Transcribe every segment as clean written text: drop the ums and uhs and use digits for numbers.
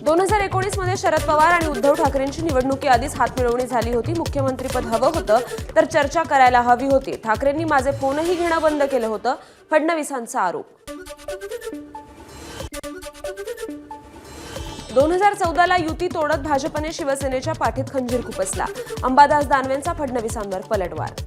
2019 मध्ये शरद पवार आणि उद्धव ठाकरेंची निवडणुकीआधीच हातमिळवणी झाली होती. मुख्यमंत्रीपद हवं होतं तर चर्चा करायला हवी होती. ठाकरेंनी माझे फोनही घेणं बंद केलं होतं, फडणवीसांचा आरोप. 2014ला युती तोडत भाजपने शिवसेनेच्या पाठीत खंजीर खुपसला. अंबादास दानवेंचा फडणवीसांवर पलटवार.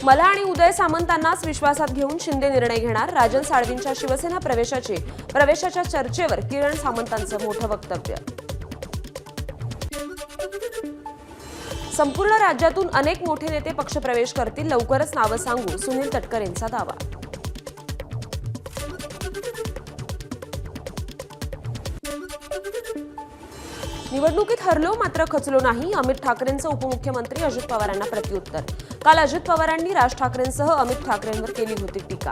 मला आणि उदय सामंतांनाच विश्वासात घेऊन शिंदे निर्णय घेणार. राजन साळवींच्या शिवसेना प्रवेशाच्या चर्चेवर किरण सामंतांचं मोठं वक्तव्य. संपूर्ण राज्यातून अनेक मोठे नेते पक्षप्रवेश करतील, लवकरच नावं सांगू, सुनील तटकरेंचा दावा. निवडणुकीत हरलो मात्र खचलो नाही, अमित ठाकरेंचं उपमुख्यमंत्री अजित पवारांना प्रत्युत्तर. काल अजित पवारांनी राज ठाकरेंसह अमित ठाकरेंवर केली होती टीका.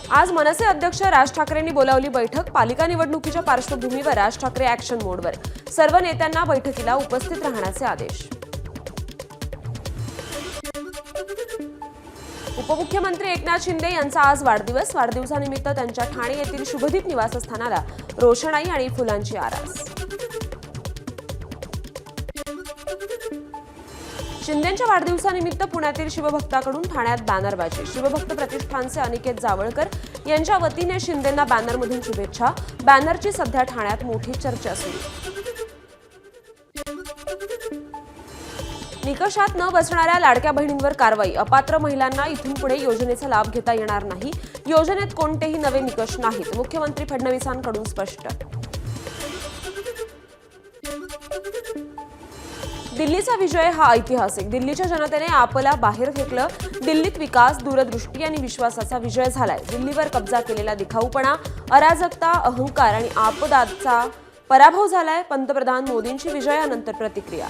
आज मनसे अध्यक्ष राज ठाकरेंनी बोलावली बैठक. पालिका निवडणुकीच्या पार्श्वभूमीवर राज ठाकरे ऍक्शन मोडवर. सर्व नेत्यांना बैठकीला उपस्थित राहण्याचे आदेश. उपमुख्यमंत्री एकनाथ शिंदे यांचा आज वाढदिवस. वाढदिवसानिमित्त त्यांच्या ठाणे येथील शुभदीप निवासस्थानाला रोषणाई आणि फुलांची आरास. शिंदेंच्या वाढदिवसानिमित्त पुण्यातील शिवभक्ताकडून ठाण्यात बॅनरबाजी. शिवभक्त प्रतिष्ठानचे अनिकेत जावळकर यांच्या वतीने शिंदेंना बॅनरमधून शुभेच्छा. बॅनरची सध्या ठाण्यात मोठी चर्चा सुरू. निकषात न बसणाऱ्या लाडक्या बहिणींवर कारवाई. अपात्र महिलांना इथून पुढे योजनेचा लाभ घेता येणार नाही. योजनेत कोणतेही नवे निकष नाहीत. मुख्यमंत्री फडणवीसांकडून स्पष्ट. दिल्लीचा विजय हा ऐतिहासिक. दिल्लीच्या जनतेने आपला बाहेर फेकलं. दिल्लीत विकास, दूरदृष्टी आणि विश्वासाचा विजय झालाय. दिल्लीवर कब्जा केलेला दिखाऊपणा, अराजकता, अहंकार आणि आपदाचा पराभव झालाय. पंतप्रधान मोदींची विजयानंतर प्रतिक्रिया.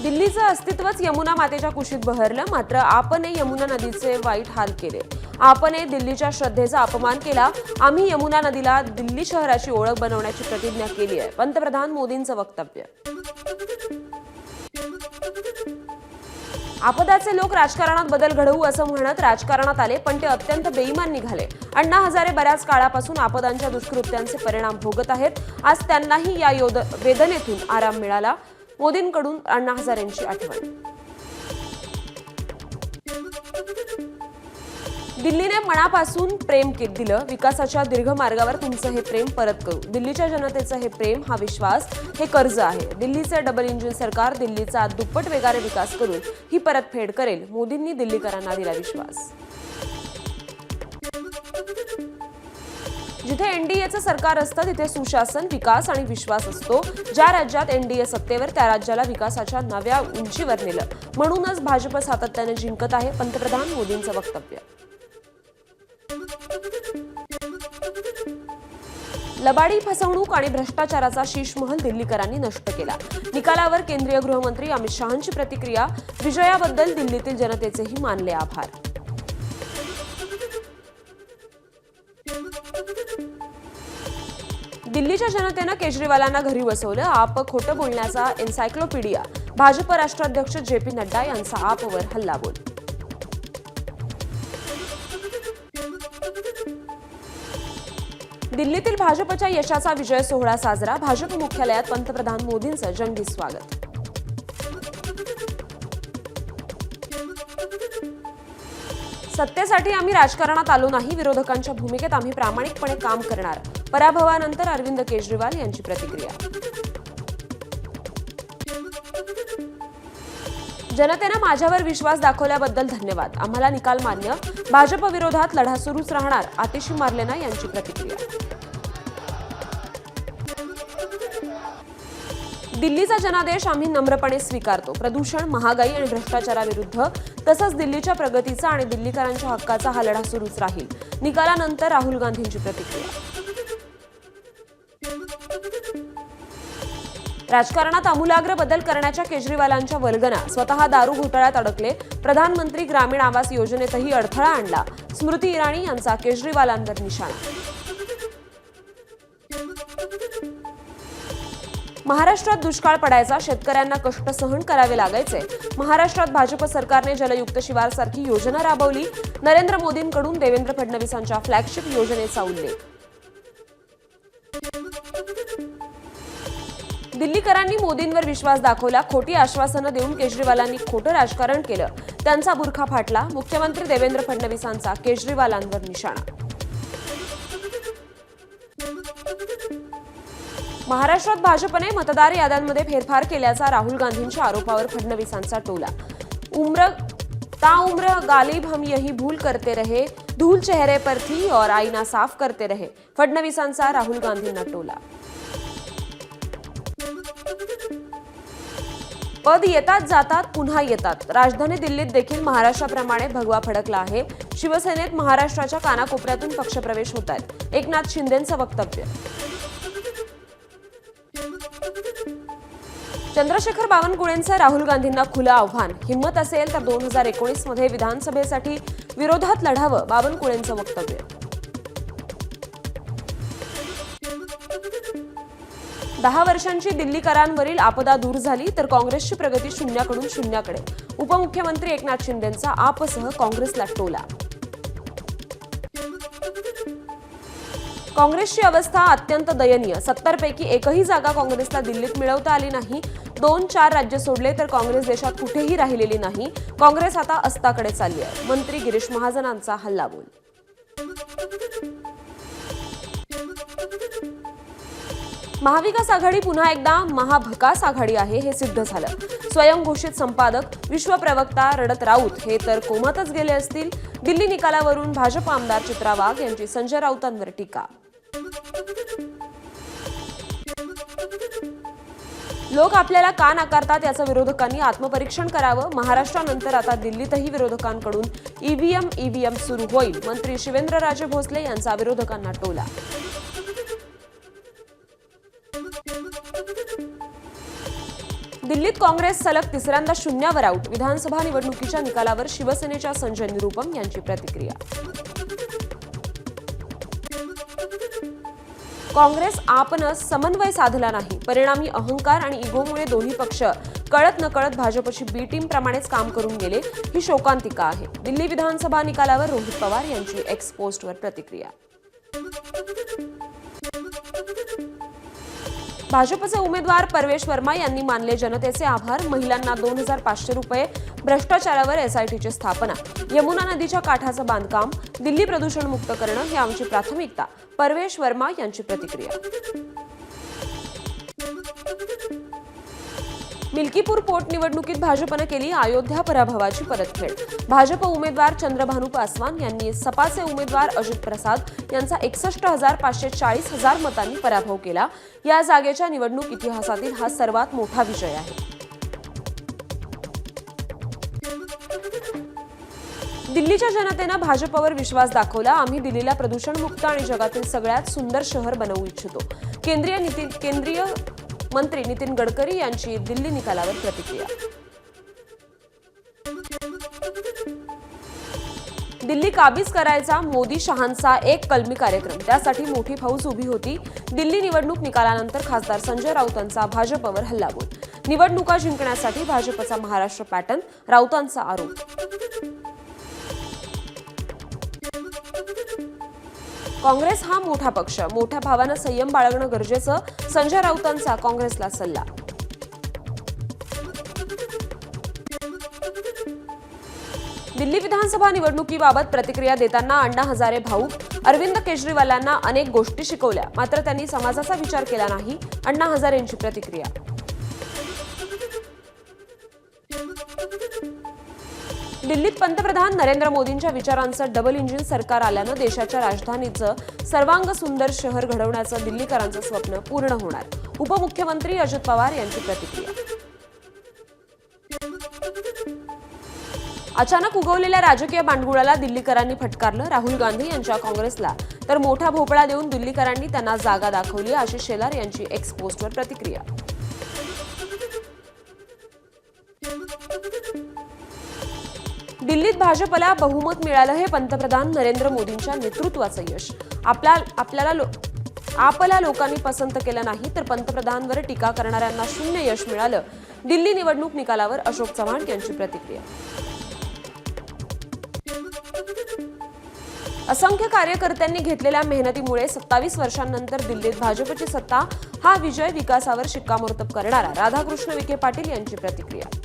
दिल्लीचं अस्तित्वच यमुना मातेच्या कुशीत बहरलं. मात्र आपने यमुना नदीचे वाईट हाल केले. आपने दिल्लीच्या श्रद्धेचा अपमान केला. आम्ही यमुना नदीला दिल्ली शहराची ओळख बनवण्याची प्रतिज्ञा केली आहे. पंतप्रधान मोदींचं वक्तव्य. आपदाचे लोक राजकारणात बदल घडवू असं म्हणत राजकारणात आले, पण ते अत्यंत बेईमान निघाले. अण्णा हजारे बऱ्याच काळापासून आपदांच्या दुष्कृत्यांचे परिणाम भोगत आहेत. आज त्यांनाही या वेदनेतून आराम मिळाला. मोदींकडून अण्णा हजारेंची आठवण. दिल्लीने मनापासून प्रेम दिलं. विकासाच्या दीर्घ मार्गावर तुमचं हे प्रेम परत करू. दिल्लीच्या जनतेचं हे प्रेम, हा विश्वास, हे कर्ज आहे. दिल्लीचे डबल इंजिन सरकार दिल्लीचा दुप्पट वेगाने विकास करून ही परतफेड करेल. मोदींनी दिल्लीकरांना दिला विश्वास. जिथे एनडीएचं सरकार असतं तिथे सुशासन, विकास आणि विश्वास असतो. ज्या राज्यात एनडीए सत्तेवर त्या राज्याला विकासाच्या नव्या उंचीवर नेलं. म्हणूनच भाजप सातत्याने जिंकत आहे. पंतप्रधान मोदींचं वक्तव्य. लबाडी, फसवणूक आणि भ्रष्टाचाराचा शीशमहल दिल्लीकरांनी नष्ट केला. निकालावर केंद्रीय गृहमंत्री अमित शहांची प्रतिक्रिया. विजयाबद्दल दिल्लीतील जनतेचेही मानले आभार. दिल्लीच्या जनतेनं केजरीवालांना घरी बसवलं. आप खोटं बोलण्याचा एन्सायक्लोपीडिया. भाजप राष्ट्राध्यक्ष JP नड्डा यांचा आपवर हल्लाबोल. दिल्लीतील भाजपच्या यशाचा विजय सोहळा साजरा. भाजप मुख्यालयात पंतप्रधान मोदींचं जंगी स्वागत. सत्तेसाठी आम्ही राजकारणात आलो नाही. विरोधकांच्या भूमिकेत आम्ही प्रामाणिकपणे काम करणार. पराभवानंतर अरविंद केजरीवाल यांची प्रतिक्रिया. जनतेनं माझ्यावर विश्वास दाखवल्याबद्दल धन्यवाद. आम्हाला निकाल मान्य. भाजप विरोधात लढा सुरूच राहणार. आतिशी मार्लेना यांची प्रतिक्रिया. दिल्लीचा जनादेश आम्ही नम्रपणे स्वीकारतो. प्रदूषण, महागाई आणि भ्रष्टाचाराविरुद्ध तसंच दिल्लीच्या प्रगतीचा आणि दिल्लीकरांच्या हक्काचा हा लढा सुरूच राहील. निकालानंतर राहुल गांधींची प्रतिक्रिया. राजकारणात आमूलाग्र बदल करण्याच्या केजरीवालांच्या वल्गना. स्वतः दारू घोटाळ्यात अडकले. प्रधानमंत्री ग्रामीण आवास योजनेतही अडथळा आणला. स्मृती इराणी यांचा केजरीवालांवर निशाणा. महाराष्ट्रात दुष्काळ पडायचा, शेतकऱ्यांना कष्ट सहन करावे लागायचे. महाराष्ट्रात भाजप सरकारने जलयुक्त शिवार सारखी योजना राबवली. नरेंद्र मोदींकडून देवेंद्र फडणवीसांच्या फ्लॅगशिप योजनेचा उल्लेख. दिल्लीकरांनी मोदींवर विश्वास दाखवला. खोटी आश्वासनं देऊन केजरीवालांनी खोटं राजकारण केलं. त्यांचा बुरखा फाटला. मुख्यमंत्री देवेंद्र फडणवीसांचा केजरीवालांवर निशाणा. महाराष्ट्रात भाजपने मतदार याद्यांमध्ये फेरफार केल्याचा राहुल गांधींच्या आरोपावर फडणवीसांचा टोला. उम्र गालिब हम यही भूल करते रहे, धूल चेहरे पर थी और आईना साफ करते रहे. फडणवीसांचा राहुल गांधींना टोला. पद येतात जातात पुन्हा येतात. राजधानी दिल्लीत देखील महाराष्ट्राप्रमाणे भगवा फडकला आहे. शिवसेनेत महाराष्ट्राच्या कानाकोपऱ्यातून पक्षप्रवेश होत आहेत. एकनाथ शिंदेंचं वक्तव्य. चंद्रशेखर बावनकुळेंचं राहुल गांधींना खुलं आव्हान. हिंमत असेल तर 2019 मध्ये विधानसभेसाठी विरोधात लढावं. बावनकुळेंचं वक्तव्य. दहा वर्षांची दिल्लीकरांवरील आपदा दूर झाली तर काँग्रेसची प्रगती शून्याकडून शून्याकडे. उपमुख्यमंत्री एकनाथ शिंदेंचा आपसह काँग्रेसला टोला. काँग्रेसची अवस्था अत्यंत दयनीय. 70 पैकी एकही जागा काँग्रेसला दिल्लीत मिळवता आली नाही. 2-4 राज्य सोडले तर काँग्रेस देशात कुठेही राहिलेली नाही. काँग्रेस आता अस्ताकडे चालली आहे. मंत्री गिरीश महाजनांचा हल्लाबोल. महाविकास आघाडी पुन्हा एकदा महाभकास आघाडी आहे हे सिद्ध झालं. स्वयंघोषित संपादक, विश्व प्रवक्ता रडत राऊत हे तर कोमातच गेले असतील. दिल्ली निकालावरून भाजप आमदार चित्रा वाघ यांची संजय राऊतांवर टीका. लोक आपल्याला का नाकारतात याचं विरोधकांनी आत्मपरीक्षण करावं. महाराष्ट्रानंतर आता दिल्लीतही विरोधकांकडून ईव्हीएम सुरू होईल. मंत्री शिवेंद्रराजे भोसले यांचा विरोधकांना टोला. दिल्लीत काँग्रेस सलग तिसऱ्यांदा शून्यावर आऊट. विधानसभा निवडणुकीच्या निकालावर शिवसेनेच्या संजय निरुपम यांची प्रतिक्रिया. काँग्रेस आपनं समन्वय साधला नाही. परिणामी अहंकार आणि इगोमुळे दोन्ही पक्ष कळत नकळत भाजपची बी टीम प्रमाणेच काम करून गेले. ही शोकांतिका आहे. दिल्ली विधानसभा निकालावर रोहित पवार यांची एक्स पोस्टवर प्रतिक्रिया. भाजपचे उमेदवार परवेश वर्मा यांनी मानले जनतेचे आभार. महिलांना 2,500 रुपये. भ्रष्टाचारावर एसआयटीची स्थापना. यमुना नदीच्या काठाचं बांधकाम. दिल्ली प्रदूषणमुक्त करणं ही आमची प्राथमिकता. परवेश वर्मा यांची प्रतिक्रिया. मिल्कीपूर पोटनिवडणुकीत भाजपनं केली अयोध्या पराभवाची परतफेड. भाजप उमेदवार चंद्रभानू पासवान यांनी सपाचे उमेदवार अजित प्रसाद यांचा 61,540 मतांनी पराभव केला. या जागेच्या निवडणूक इतिहासातील हा सर्वात मोठा विजय आहे. दिल्लीच्या जनतेनं भाजपवर विश्वास दाखवला. आम्ही दिल्लीला प्रदूषणमुक्त आणि जगातील सगळ्यात सुंदर शहर बनवू इच्छितो. केंद्रीय मंत्री नितीन गडकरी यांची दिल्ली निकालावर प्रतिक्रिया. दिल्ली काबीज करायचा मोदी शहांचा एक कलमी कार्यक्रम. त्यासाठी मोठी फौज उभी होती. दिल्ली निवडणूक निकालानंतर खासदार संजय राऊतांचा भाजपवर हल्लाबोल. निवडणुका जिंकण्यासाठी भाजपचा महाराष्ट्र पॅटर्न. राऊतांचा आरोप. काँग्रेस हा मोठा पक्ष. मोठ्या भावानं संयम बाळगणं गरजेचं. संजय राऊतांचा काँग्रेसला सल्ला. दिल्ली विधानसभा निवडणुकीबाबत प्रतिक्रिया देताना अण्णा हजारे भाऊक. अरविंद केजरीवालांना अनेक गोष्टी शिकवल्या, मात्र त्यांनी समाजाचा विचार केला नाही. अण्णा हजारेंची प्रतिक्रिया. दिल्लीत पंतप्रधान नरेंद्र मोदींच्या विचारांचं डबल इंजिन सरकार आल्यानं देशाच्या राजधानीचं सर्वांग सुंदर शहर घडवण्याचं दिल्लीकरांचं स्वप्न पूर्ण होणार. उपमुख्यमंत्री अजित पवार यांची प्रतिक्रिया. अचानक उगवलेल्या राजकीय बांडगुळाला दिल्लीकरांनी फटकारलं. राहुल गांधी यांच्या काँग्रेसला तर मोठा भोपळा देऊन दिल्लीकरांनी त्यांना जागा दाखवली. आशिष शेलार यांची एक्स पोस्टवर प्रतिक्रिया. दिल्लीत भाजपला बहुमत मिळालं हे पंतप्रधान नरेंद्र मोदींच्या नेतृत्वाचं यश. आपला लोकांनी पसंत केलं नाही तर पंतप्रधानांवर टीका करणाऱ्यांना शून्य यश मिळालं. दिल्ली निवडणूक निकालावर अशोक चव्हाण यांची प्रतिक्रिया. असंख्य कार्यकर्त्यांनी घेतलेल्या मेहनतीमुळे 27 वर्षांनंतर दिल्लीत भाजपची सत्ता. हा विजय विकासावर शिक्कामोर्तब करणारा. राधाकृष्ण विखे पाटील यांची प्रतिक्रिया.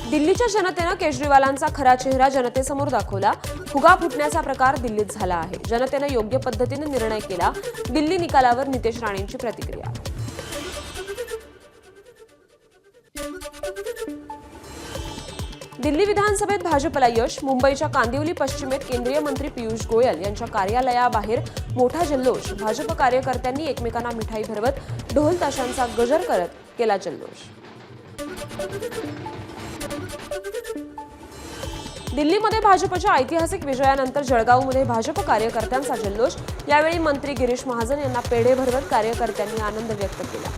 दिल्लीच्या जनतेनं केजरीवालांचा खरा चेहरा जनतेसमोर दाखवला. फुगा फुटण्याचा प्रकार दिल्लीत झाला आहे. जनतेनं योग्य पद्धतीने निर्णय केला. दिल्ली निकालावर नितेश राणेंची प्रतिक्रिया. दिल्ली विधानसभेत भाजपला यश. मुंबईच्या कांदिवली पश्चिमेत केंद्रीय मंत्री पियुष गोयल यांच्या कार्यालयाबाहेर मोठा जल्लोष. भाजप कार्यकर्त्यांनी एकमेकांना मिठाई भरवत ढोल ताशांचा गजर करत केला जल्लोष. दिल्लीमध्ये भाजपच्या ऐतिहासिक विजयानंतर जळगावमध्ये भाजप कार्यकर्त्यांचा जल्लोष. यावेळी मंत्री गिरीश महाजन यांना पेढे भरवत कार्यकर्त्यांनी आनंद व्यक्त केला.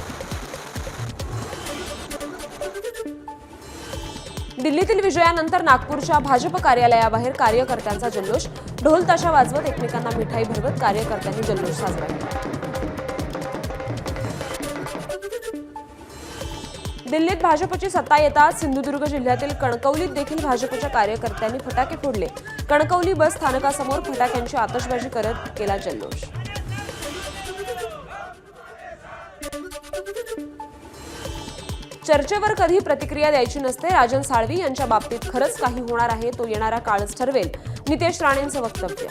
दिल्लीतील विजयानंतर नागपूरच्या भाजप कार्यालयाबाहेर कार्यकर्त्यांचा जल्लोष. ढोल ताशा वाजवत एकमेकांना मिठाई भरवत कार्यकर्त्यांनी जल्लोष साजरा केला. दिल्लीत भाजपची सत्ता येताच सिंधुदुर्ग जिल्ह्यातील कणकवलीत देखील भाजपच्या कार्यकर्त्यांनी फटाके फोडले. कणकवली बस स्थानकासमोर फटाक्यांची आतषबाजी करत केला जल्लोष. चर्चेवर कधी प्रतिक्रिया द्यायची नसते. राजन साळवी यांच्या बाबतीत खरंच काही होणार आहे तो येणारा काळच ठरवेल. नितेश राणेंचं वक्तव्य.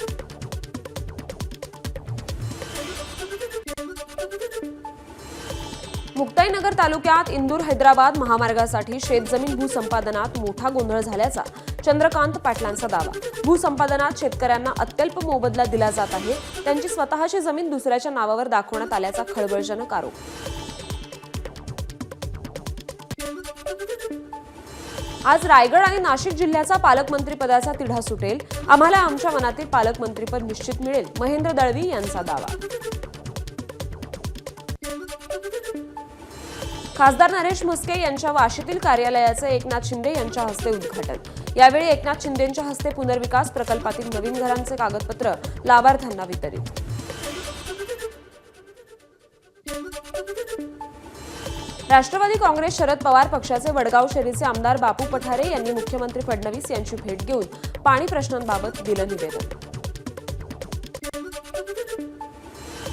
मुक्ताईनगर तालुक्यात इंदूर हैदराबाद महामार्गासाठी शेतजमीन भूसंपादनात मोठा गोंधळ झाल्याचा चंद्रकांत पाटलांचा दावा. भूसंपादनात शेतकऱ्यांना अत्यल्प मोबदला दिला जात आहे. त्यांची स्वतःची जमीन दुसऱ्याच्या नावावर दाखवण्यात आल्याचा खळबळजनक आरोप. आज रायगड आणि नाशिक जिल्ह्याचा पालकमंत्रीपदाचा तिढा सुटेल. आम्हाला आमच्या मनातील पालकमंत्रीपद निश्चित मिळेल. महेंद्र दळवी यांचा दावा. खासदार नरेश म्हस्के यांच्या वाशीतील कार्यालयाचे एकनाथ शिंदे यांच्या हस्ते उद्घाटन. यावेळी एकनाथ शिंदेंच्या हस्ते पुनर्विकास प्रकल्पातील नवीन घरांचे कागदपत्र लाभार्थ्यांना वितरित. राष्ट्रवादी काँग्रेस शरद पवार पक्षाचे वडगाव शहरीचे आमदार बापू पठारे यांनी मुख्यमंत्री फडणवीस यांची भेट घेऊन पाणी प्रश्नांबाबत दिलं निवेदन.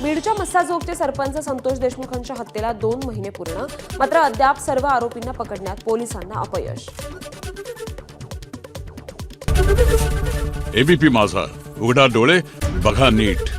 बीडच्या मस्साजोगचे सरपंच संतोष देशमुखांच्या हत्येला 2 महिने पूर्ण. मात्र अद्याप सर्व आरोपींना पकडण्यात पोलिसांना अपयश. एबीपी माझा, उघडा डोळे बघा नीट.